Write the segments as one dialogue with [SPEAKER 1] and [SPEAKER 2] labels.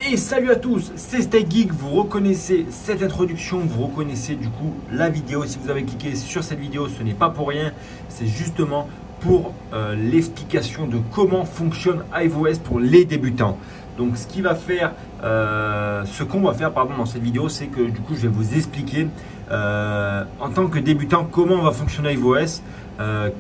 [SPEAKER 1] Et salut à tous, c'est Steak Geek. Vous reconnaissez cette introduction, vous reconnaissez du coup la vidéo. Si vous avez cliqué sur cette vidéo, ce n'est pas pour rien. C'est justement pour l'explication de comment fonctionne iVOS pour les débutants. Donc ce qu'on va faire dans cette vidéo, c'est que du coup je vais vous expliquer en tant que débutant comment va fonctionner iVOS.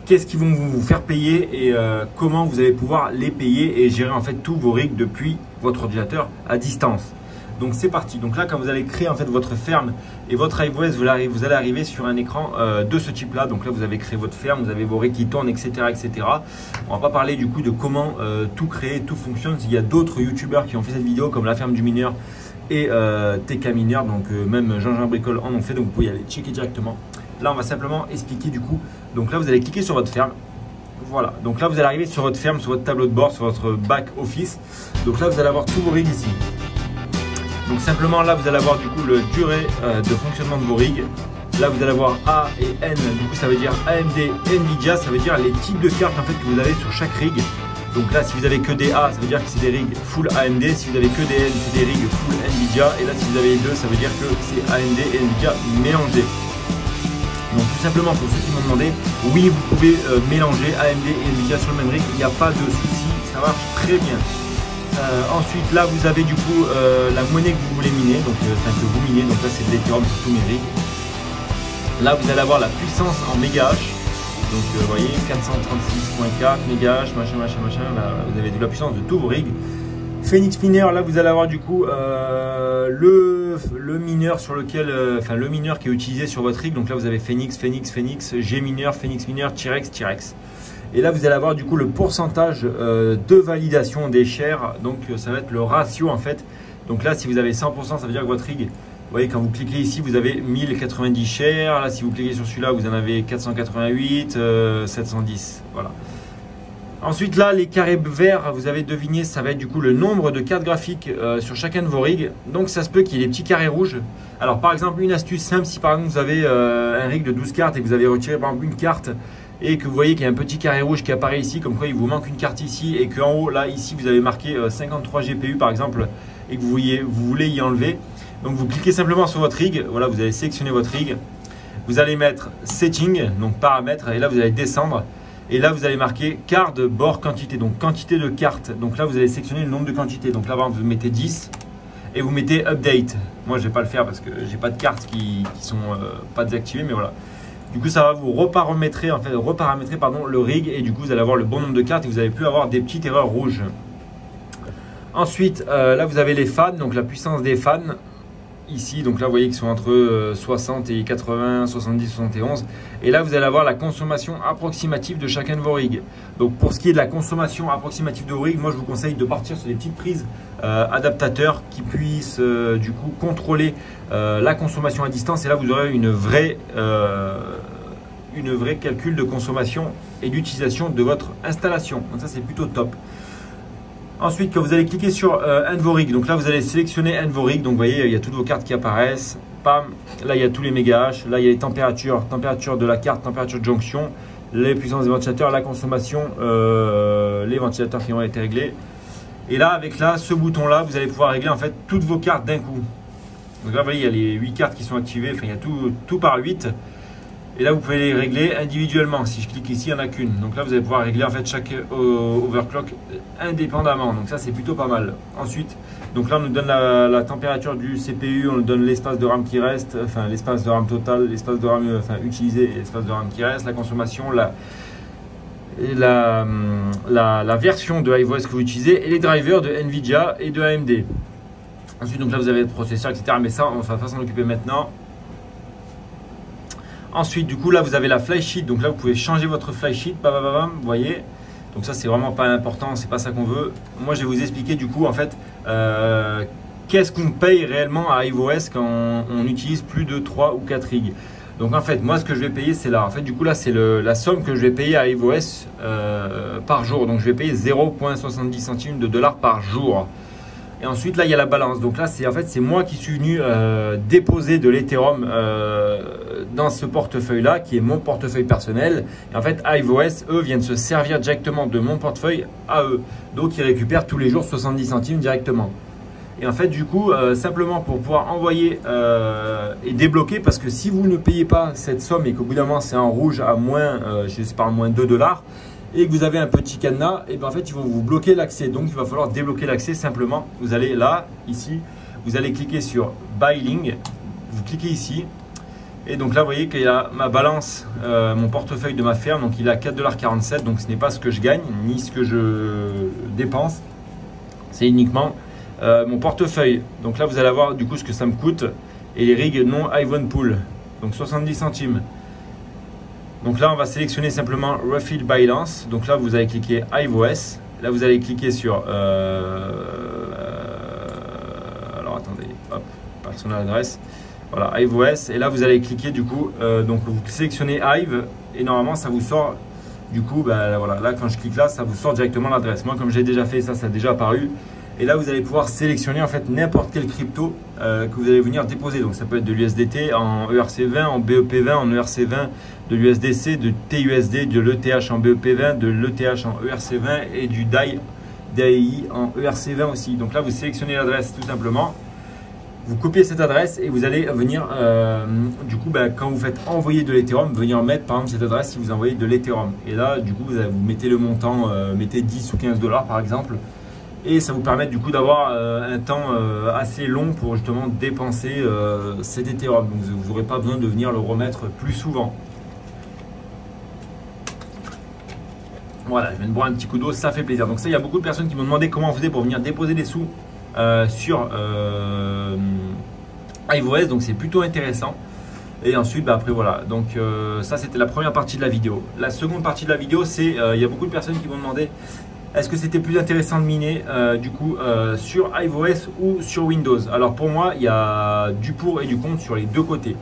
[SPEAKER 1] Qu'est-ce qu'ils vont vous faire payer et comment vous allez pouvoir les payer et gérer en fait tous vos rigs depuis votre ordinateur à distance. Donc c'est parti. Donc là, quand vous allez créer en fait votre ferme et votre iVOS, vous allez arriver sur un écran de ce type là. Donc là, vous avez créé votre ferme, vous avez vos rigs qui tournent, etc., etc. On va pas parler du coup de comment tout créer, tout fonctionne. Il y a d'autres youtubeurs qui ont fait cette vidéo comme la ferme du mineur et TK Mineur. Donc même Jean-Jean Bricole en ont fait. Donc vous pouvez y aller checker directement. Là, on va simplement expliquer du coup. Donc là, vous allez cliquer sur votre ferme. Voilà. Donc là, vous allez arriver sur votre ferme, sur votre tableau de bord, sur votre back office. Donc là, vous allez avoir tous vos rigs ici. Donc simplement là, vous allez avoir du coup le durée de fonctionnement de vos rigs. Là, vous allez avoir A et N. Du coup, ça veut dire AMD, Nvidia. Ça veut dire les types de cartes en fait que vous avez sur chaque rig. Donc là, si vous avez que des A, ça veut dire que c'est des rigs full AMD. Si vous avez que des N, c'est des rigs full Nvidia. Et là, si vous avez les deux, ça veut dire que c'est AMD et Nvidia mélangés. Donc tout simplement pour ceux qui m'ont demandé, oui vous pouvez mélanger AMD et Nvidia sur le même rig, il n'y a pas de souci, ça marche très bien. Ensuite là vous avez du coup la monnaie que vous voulez miner, donc que vous minez, donc là c'est de l'Ethereum sur tous mes rigs. Là vous allez avoir la puissance en mégahash, donc vous voyez 436.4 mégahash, machin, là vous avez de la puissance de tous vos rigs. Phoenix Miner, là vous allez avoir du coup le mineur sur lequel, le mineur qui est utilisé sur votre rig. Donc là vous avez Phoenix, G mineur, Phoenix Miner, T-Rex. Et là vous allez avoir du coup le pourcentage de validation des shares. Donc ça va être le ratio en fait. Donc là si vous avez 100%, ça veut dire que votre rig, vous voyez quand vous cliquez ici vous avez 1090 shares. Là si vous cliquez sur celui-là vous en avez 488, 710, voilà. Ensuite là, les carrés verts, vous avez deviné, ça va être du coup le nombre de cartes graphiques sur chacun de vos rigs. Donc ça se peut qu'il y ait des petits carrés rouges. Alors par exemple, une astuce simple, si par exemple vous avez un rig de 12 cartes et que vous avez retiré par exemple une carte et que vous voyez qu'il y a un petit carré rouge qui apparaît ici, comme quoi il vous manque une carte ici et qu'en haut, là, ici, vous avez marqué 53 GPU par exemple et que vous voulez y enlever. Donc vous cliquez simplement sur votre rig, voilà, vous allez sélectionner votre rig. Vous allez mettre Setting, donc paramètres, et là vous allez descendre. Et là, vous allez marquer carte bord quantité, donc quantité de cartes. Donc là, vous allez sélectionner le nombre de quantités. Donc là, vous mettez 10 et vous mettez update. Moi, je ne vais pas le faire parce que j'ai pas de cartes qui sont pas désactivées, mais voilà. Du coup, ça va vous reparamétrer le rig et du coup, vous allez avoir le bon nombre de cartes et vous n'allez plus avoir des petites erreurs rouges. Ensuite, là, vous avez les fans, donc la puissance des fans. Ici, donc là vous voyez qu'ils sont entre 60 et 80, 70, 71 et là vous allez avoir la consommation approximative de chacun de vos rigs. Donc pour ce qui est de la consommation approximative de vos rigs, moi je vous conseille de partir sur des petites prises adaptateurs qui puissent du coup contrôler la consommation à distance et là vous aurez une vraie calcul de consommation et d'utilisation de votre installation. Donc ça c'est plutôt top. Ensuite, quand vous allez cliquer sur un de vos rigs, donc là vous allez sélectionner un de vos rigs, donc vous voyez il y a toutes vos cartes qui apparaissent, pam, là il y a tous les mégahash, là il y a les températures de la carte, température de jonction, les puissances des ventilateurs, la consommation, les ventilateurs qui ont été réglés. Et là avec ce bouton là, vous allez pouvoir régler en fait toutes vos cartes d'un coup. Donc là vous voyez il y a les 8 cartes qui sont activées, enfin il y a tout par 8. Et là, vous pouvez les régler individuellement. Si je clique ici, il n'y en a qu'une. Donc là, vous allez pouvoir régler en fait chaque overclock indépendamment. Donc ça, c'est plutôt pas mal. Ensuite, donc là, on nous donne la température du CPU, on nous donne l'espace de RAM qui reste, enfin l'espace de RAM total, l'espace de RAM utilisé et l'espace de RAM qui reste, la consommation, la version de iVOS que vous utilisez et les drivers de Nvidia et de AMD. Ensuite, donc là, vous avez le processeur, etc. Mais ça, on va pas s'en occuper maintenant. Ensuite, du coup, là, vous avez la flysheet. Donc là, vous pouvez changer votre flysheet. Vous voyez. Donc ça, c'est vraiment pas important. C'est pas ça qu'on veut. Moi, je vais vous expliquer du coup, en fait, qu'est-ce qu'on paye réellement à iVOS quand on utilise plus de 3 ou 4 rigs. Donc en fait, moi, ce que je vais payer, c'est là. En fait, du coup, là, c'est la somme que je vais payer à iVOS par jour. Donc, je vais payer 0,70 centimes de dollars par jour. Et ensuite, là, il y a la balance. Donc là, c'est moi qui suis venu déposer de l'Ethereum dans ce portefeuille-là, qui est mon portefeuille personnel. Et en fait, iVOS, eux, viennent se servir directement de mon portefeuille à eux. Donc, ils récupèrent tous les jours 70 centimes directement. Et en fait, du coup, simplement pour pouvoir envoyer et débloquer, parce que si vous ne payez pas cette somme et qu'au bout d'un moment c'est en rouge à moins, je sais pas, moins 2 $, et que vous avez un petit cadenas, et bien en fait ils vont vous bloquer l'accès. Donc il va falloir débloquer l'accès simplement. Vous allez là, ici, vous allez cliquer sur Buy Link, vous cliquez ici. Et donc là, vous voyez qu'il y a ma balance, mon portefeuille de ma ferme, donc il est à 4,47 $, donc ce n'est pas ce que je gagne, ni ce que je dépense. C'est uniquement mon portefeuille. Donc là, vous allez voir du coup ce que ça me coûte. Et les rigs non Ivanpool, donc 70 centimes. Donc là, on va sélectionner simplement Refill Balance. Donc là, vous allez cliquer IveOS. Là, vous allez cliquer sur... alors attendez, hop, personnel adresse. Voilà, IveOS. Et là, vous allez cliquer du coup, donc vous sélectionnez Hive. Et normalement, ça vous sort, du coup, ben, voilà, là, quand je clique là, ça vous sort directement l'adresse. Moi, comme j'ai déjà fait ça, ça a déjà apparu. Et là, vous allez pouvoir sélectionner en fait n'importe quel crypto que vous allez venir déposer. Donc, ça peut être de l'USDT en ERC20, en BEP20, en ERC20, de l'USDC, de TUSD, de l'ETH en BEP20, de l'ETH en ERC20 et du DAI en ERC20 aussi. Donc là, vous sélectionnez l'adresse tout simplement. Vous copiez cette adresse et vous allez venir, du coup, quand vous faites envoyer de l'Ethereum, venir mettre par exemple cette adresse si vous envoyez de l'Ethereum. Et là, du coup, vous mettez le montant, mettez 10 ou 15 $ par exemple. Et ça vous permet du coup d'avoir un temps assez long pour justement dépenser cet Ethereum. Donc vous n'aurez pas besoin de venir le remettre plus souvent. Voilà, je viens de boire un petit coup d'eau, ça fait plaisir. Donc ça, il y a beaucoup de personnes qui m'ont demandé comment on faisait pour venir déposer des sous sur IveOS. Donc c'est plutôt intéressant. Et ensuite, après voilà. Donc ça, c'était la première partie de la vidéo. La seconde partie de la vidéo, c'est il y a beaucoup de personnes qui m'ont demandé est-ce que c'était plus intéressant de miner du coup sur iOS ou sur Windows? Alors pour moi, il y a du pour et du contre sur les deux côtés.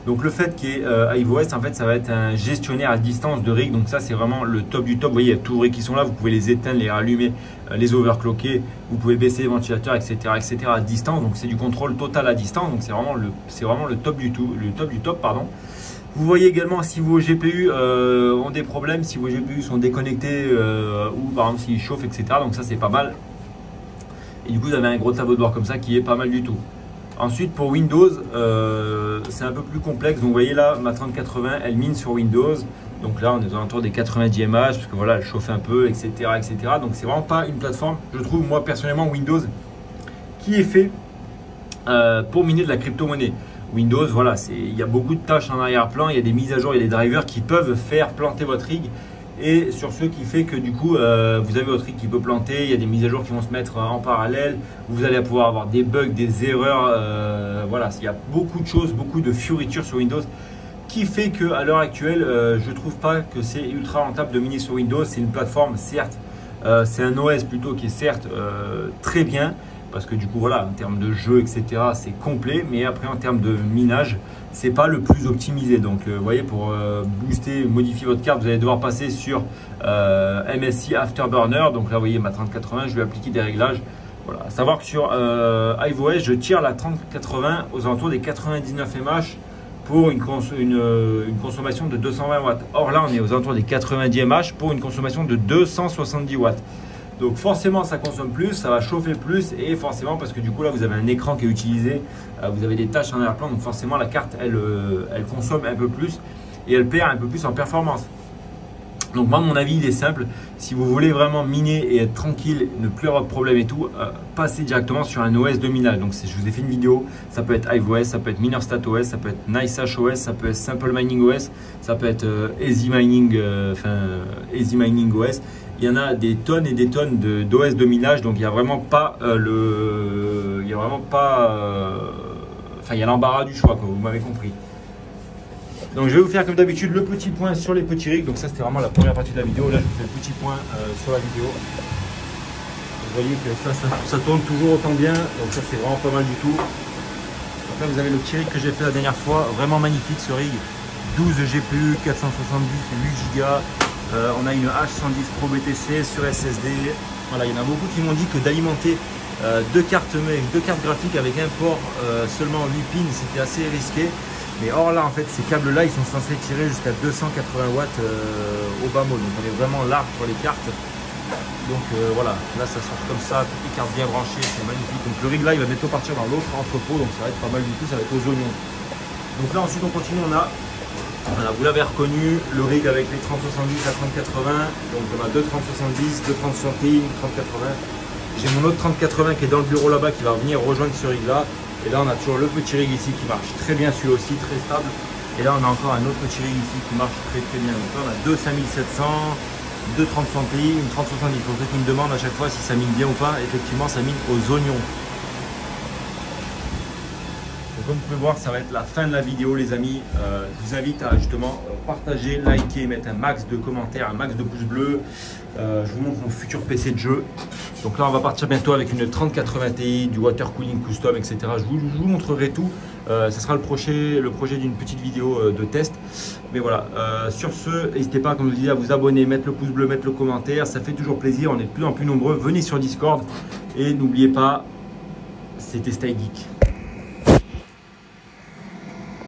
[SPEAKER 1] Donc le fait qu'il y ait iOS, en fait, ça va être un gestionnaire à distance de rig. Donc ça, c'est vraiment le top du top. Vous voyez, il y a tous vos rigs qui sont là. Vous pouvez les éteindre, les rallumer, les overclocker. Vous pouvez baisser les ventilateurs, etc., à distance. Donc c'est du contrôle total à distance. Donc c'est vraiment le top du tout, le top du top, pardon. Vous voyez également si vos GPU ont des problèmes, si vos GPU sont déconnectés ou par exemple s'ils chauffent, etc. Donc ça, c'est pas mal. Et du coup, vous avez un gros tableau de bord comme ça qui est pas mal du tout. Ensuite, pour Windows, c'est un peu plus complexe. Donc vous voyez là, ma 3080, elle mine sur Windows. Donc là, on est aux alentours des 90 mAh parce que voilà, elle chauffe un peu, etc., etc. Donc c'est vraiment pas une plateforme, je trouve moi personnellement, Windows, qui est fait pour miner de la crypto-monnaie. Windows, voilà, il y a beaucoup de tâches en arrière-plan, il y a des mises à jour, il y a des drivers qui peuvent faire planter votre rig. Et sur ce qui fait que du coup, vous avez votre rig qui peut planter, il y a des mises à jour qui vont se mettre en parallèle, vous allez pouvoir avoir des bugs, des erreurs, voilà, il y a beaucoup de choses, beaucoup de fioritures sur Windows qui fait qu'à l'heure actuelle, je ne trouve pas que c'est ultra rentable de miner sur Windows. C'est une plateforme, certes, c'est un OS plutôt qui est certes très bien, parce que du coup voilà, en termes de jeu, etc., c'est complet, mais après en termes de minage, c'est pas le plus optimisé. Donc vous voyez, pour booster, modifier votre carte, vous allez devoir passer sur MSI Afterburner. Donc là vous voyez ma 3080, je vais appliquer des réglages. Voilà, à savoir que sur iOS, je tire la 3080 aux alentours des 99 mAh pour une consommation de 220 watts. Or là, on est aux alentours des 90 mAh pour une consommation de 270 watts. Donc forcément, ça consomme plus, ça va chauffer plus, et forcément, parce que du coup là, vous avez un écran qui est utilisé, vous avez des tâches en arrière-plan, donc forcément la carte, elle consomme un peu plus et elle perd un peu plus en performance. Donc moi, mon avis, il est simple. Si vous voulez vraiment miner et être tranquille, ne plus avoir de problème et tout, passez directement sur un OS de minage. Donc je vous ai fait une vidéo, ça peut être IveOS, ça peut être MinerStatOS, ça peut être NiceHash OS, ça peut être Simple Mining OS, ça peut être Easy Mining OS. Il y en a des tonnes et des tonnes d'OS de minage, donc il n'y a vraiment pas il y a l'embarras du choix, quoi, vous m'avez compris. Donc je vais vous faire comme d'habitude le petit point sur les petits rigs. Donc ça, c'était vraiment la première partie de la vidéo. Là, je vous fais le petit point sur la vidéo. Vous voyez que ça tourne toujours autant bien, donc ça, c'est vraiment pas mal du tout. Donc là, vous avez le petit rig que j'ai fait la dernière fois, vraiment magnifique ce rig. 12 GPU, 470, 8 Go. On a une H110 Pro BTC sur SSD. Voilà, il y en a beaucoup qui m'ont dit que d'alimenter deux cartes graphiques avec un port seulement 8 pins, c'était assez risqué. Mais or là, en fait, ces câbles-là, ils sont censés tirer jusqu'à 280 watts au bas mot. Donc on est vraiment large sur les cartes. Donc voilà, là ça sort comme ça, toutes les cartes bien branchées, c'est magnifique. Donc le rig là il va bientôt partir dans l'autre entrepôt, donc ça va être pas mal du tout, ça va être aux oignons. Donc là ensuite on continue, voilà, vous l'avez reconnu, le rig avec les 3070 à 3080, donc on a deux 3070, deux 3060, 3080. J'ai mon autre 3080 qui est dans le bureau là-bas qui va venir rejoindre ce rig là. Et là on a toujours le petit rig ici qui marche très bien, celui aussi très stable. Et là on a encore un autre petit rig ici qui marche très bien. Donc là on a deux 5700, deux 3060, une 3070. Pour ceux qui me demandent à chaque fois si ça mine bien ou pas, effectivement ça mine aux oignons. Comme vous pouvez voir, ça va être la fin de la vidéo les amis. Je vous invite à justement partager, liker, mettre un max de commentaires, un max de pouces bleus. Je vous montre mon futur PC de jeu. Donc là on va partir bientôt avec une 3080 Ti, du water cooling custom, etc. Je vous montrerai tout. Ça sera le projet d'une petite vidéo de test. Mais voilà, sur ce, n'hésitez pas, comme je vous disais, à vous abonner, mettre le pouce bleu, mettre le commentaire. Ça fait toujours plaisir, on est de plus en plus nombreux. Venez sur Discord et n'oubliez pas, c'était Stay Geek.